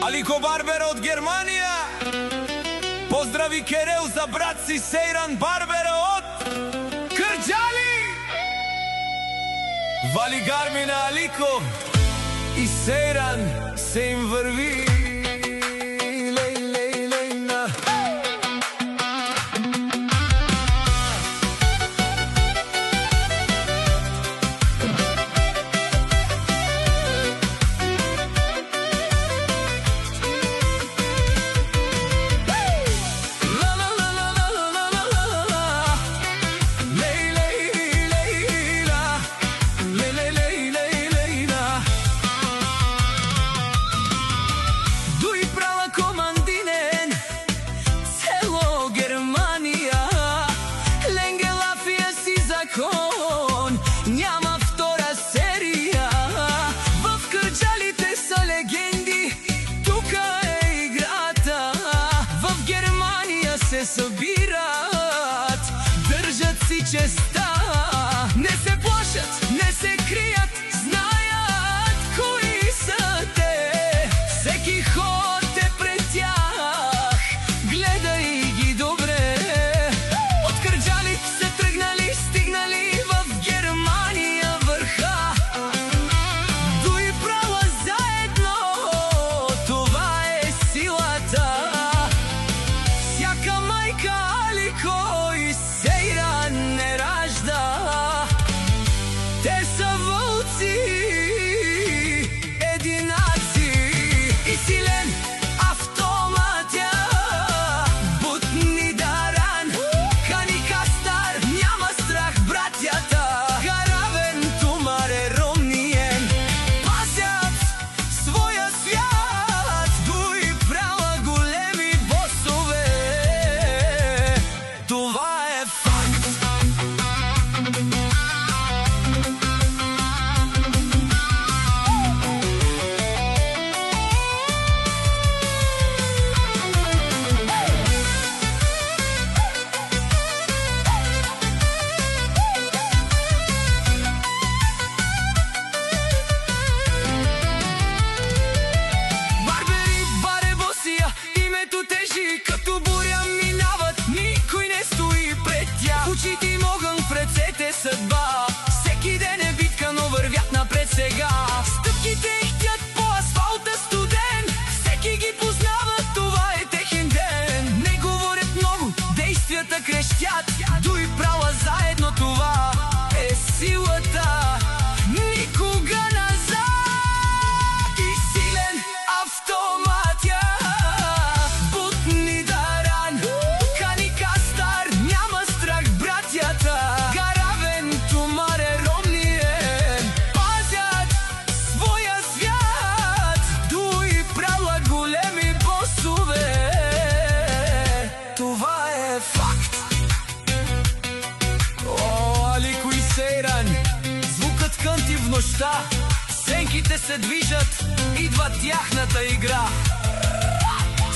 Алико Барбера от Германия. Поздрави Керел за брат си Сейран Барбера от Кърджали. Вали Гарми на Алико и Сейран се им върви. Няма втора серия. В Кърджалите са легенди, тука е играта. В Германия се събират, държат си честа. Не се плашат, не се крият, знаят кои са те. Всеки ход е пред тях, гледай ги добре. От Кърджали се тръгнали, стигнали в Германия върха. Дуй права заедно, това е силата. Всяка майка Алико и Сейран не ражда. Те са вълци, единаци и силен автоматя. Бутни даран, кани кастар, няма страх братята. Гаравен тумаре ромниен, пазят своя свят. Дуй права големи босове, това е факт. Барбери, баре босия, името тежи като буря минават. Никой не стои пред тях. Очите им огън, в ръцете съдба. Всеки ден е битка, но вървят напред сега. Стъпките ихтят по асфалта студен. Всеки ги познава, това е техен ден. Не говорят много, действията крещят. Дуй права заедно, това е силата. Никога назад и силен автоматя. Бутни даран, кани кастар, няма страх братята. Гаравен тумаре ромниен, пазят своя свят. Дуй права големи босове, това е факт. О, Алико и Сейран, звукът кънти в нощта. Сенките се движат, идва тяхната игра.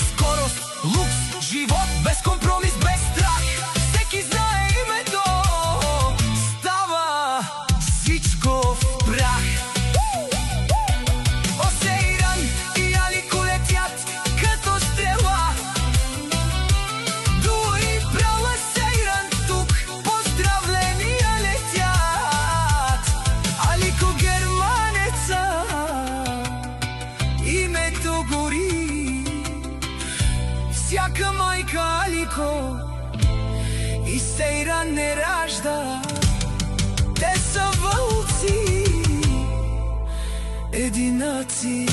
Скорост, лукс, живот, без компромис, без страх. Всеки знае името, става всичко в прах. О, Сейран и Алико летят като стрела. Дуй права Сейран тук, поздравления летят. Алико германеца, името гори. Всяка майка Алико и Сейран не ражда. Те са вълци, единаци.